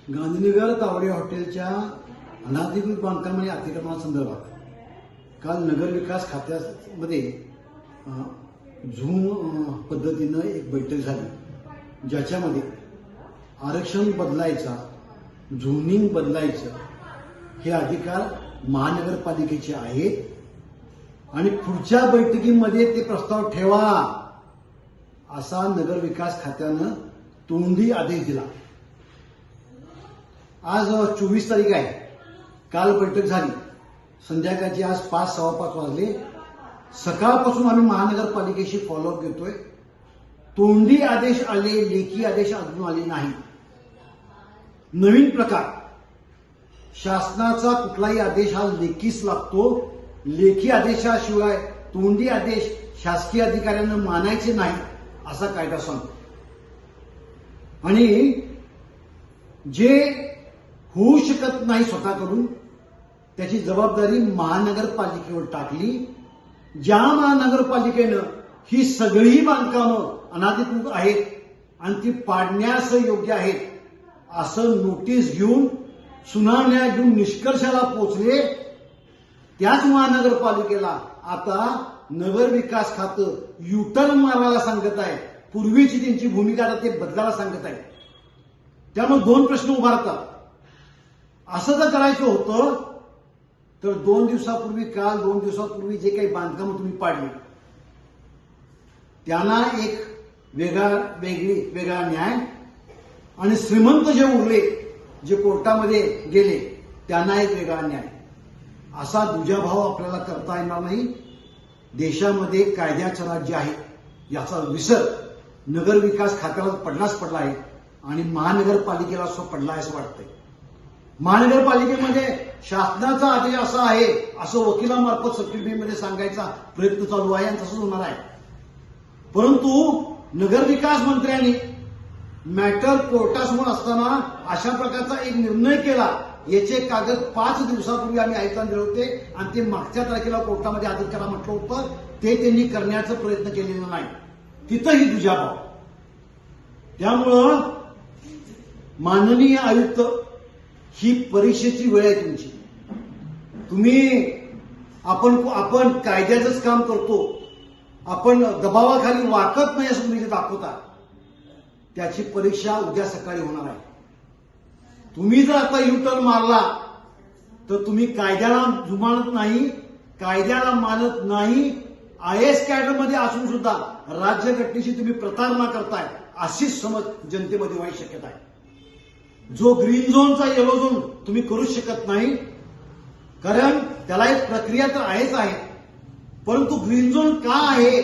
गांधीनगर तावडे हॉटेलच्या अनाधिकृत बांधकाम आणि अतिक्रमणासंदर्भात काल नगर विकास खात्यामध्ये झूम पद्धतीनं एक बैठक झाली, ज्याच्यामध्ये आरक्षण बदलायचा, झोनिंग बदलायचं हे अधिकार महानगरपालिकेचे आहेत आणि पुढच्या बैठकीमध्ये ते प्रस्ताव ठेवा असा नगर विकास खात्यानं तोंडी आदेश दिला। आज 24 तारीख आहे। काल बैठक झाली, संध्याकाळची आज 5:15 वाजले। सकाळपासून आम्ही महानगरपालिकेशी फॉलोअप घेतोय। तोंडी आदेश आले, लेखी आदेश अजून आले नाही। नवीन प्रकार, शासनाचा कुठलाही आदेश हा लेखीच लागतो, लेखी आदेशाशिवाय तोंडी आदेश शासकीय अधिकाऱ्यांना मानायचे नाही असा कायदा सांगतो। आणि जे होऊ शकत नाही स्वतःकडून त्याची जबाबदारी महानगरपालिकेवर टाकली। ज्या महानगरपालिकेनं ही सगळी बांधकामं अनाधिकृत आहेत आणि ती पाडण्यास योग्य आहेत असं नोटीस घेऊन, सुनावण्या घेऊन निष्कर्षाला पोहोचले, त्याच महानगरपालिकेला आता नगर विकास खातं युटर्न मारायला सांगत आहे। पूर्वीची त्यांची भूमिका आता ते बदलायला सांगत आहे। त्यामुळे दोन प्रश्न उभारतात। असं जर करायचं होतं तर 2 दिवसापूर्वी, काल 2 दिवसापूर्वी जे काही बांधकामं तुम्ही पाडली त्यांना एक वेगळा न्याय, आणि श्रीमंत जे उरले, जे कोर्टामध्ये गेले, त्यांना एक वेगळा न्याय, असा दुजाभाव आपल्याला करता येणार नाही। देशामध्ये कायद्याचं राज्य आहे याचा विसर नगर विकास खात्याला पडला आहे आणि महानगरपालिकेला पडला आहे असं वाटतंय। महानगरपालिकेमध्ये शासनाचा आदेश असा आहे असं वकिलामार्फत सर्टिफिकेटमध्ये सांगायचा प्रयत्न चालू आहे आणि तसंच होणार आहे। परंतु नगर विकास मंत्र्यांनी मॅटर कोर्टासमोर असताना अशा प्रकारचा एक निर्णय केला, याचे कागद 5 दिवसापूर्वी आम्ही आयुक्तांना दिले होते आणि ते मागच्या तारखेला कोर्टामध्ये हजर करा म्हटलं होतं, ते त्यांनी करण्याचा प्रयत्न केलेला नाही। तिथंही दुजाभाव। त्यामुळं माननीय आयुक्त, ही परीक्षेची वेळ आहे तुमची। आपण कायद्याचंच काम करतो, आपण दबावाखाली वाकत नाही असं तुम्ही दाखवता, त्याची परीक्षा उद्या सकाळी होणार आहे। तुम्ही जर आता युटर्न मारला तर तुम्ही कायद्याला जुमानत नाही, कायद्याला मानत नाही, IAS कॅडरमध्ये असून सुद्धा राज्यघटनेशी तुम्ही प्रतारणा करताय अशीच समज जनतेमध्ये व्हायची शक्यता आहे। जो ग्रीन झोनचा येलो झोन तुम्ही करूच शकत नाही, कारण त्याला एक प्रक्रिया तर आहेच आहे। परंतु ग्रीन झोन का आहे,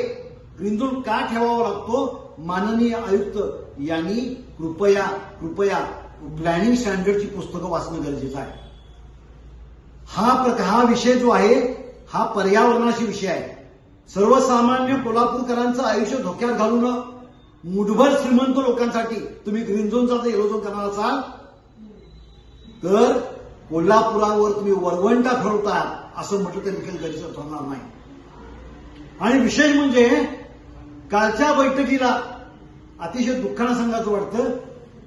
ग्रीन झोन का ठेवावा लागतो, माननीय आयुक्त यांनी कृपया प्लॅनिंग स्टँडर्डची पुस्तकं वाचणं गरजेचं आहे। हा विषय जो आहे हा पर्यावरणाशी विषय आहे। सर्वसामान्य कोल्हापूरकरांचं आयुष्य धोक्यात घालून मुठभर श्रीमंत लोकांसाठी तुम्ही ग्रीन झोनचा जर येलो झोन करणार असाल तर कोल्हापुरावर तुम्ही वरवंटा ठरवता असं म्हटलं तरी देखील गरजेचं ठरणार नाही। आणि विशेष म्हणजे कालच्या बैठकीला अतिशय दुःखानं सांगायचं वाटतं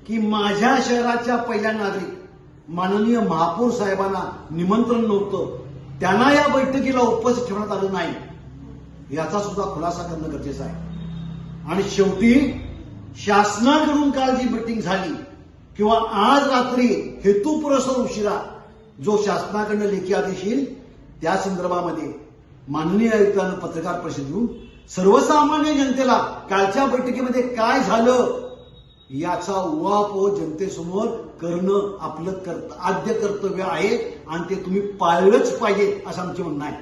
की माझ्या शहराच्या पहिल्या नागरिक माननीय महापौर साहेबांना निमंत्रण नव्हतं, त्यांना या बैठकीला उपस्थित ठेवण्यात आलं नाही, याचा सुद्धा खुलासा करणं गरजेचं आहे। आणि शेवटी शासनाकडून काल जी मीटिंग झाली किंवा आज रात्री हेतुपुरस्सर उशिरा जो शासनाकडनं लेखी आदेश येईल, त्या संदर्भामध्ये माननीय आयुक्तांना पत्रकार परिषद घेऊन सर्वसामान्य जनतेला कालच्या बैठकीमध्ये काय झालं याचा उहापोह जनतेसमोर करणं आपलं आद्य कर्तव्य आहे आणि ते तुम्ही पाळलंच पाहिजे असं आमचं म्हणणं आहे।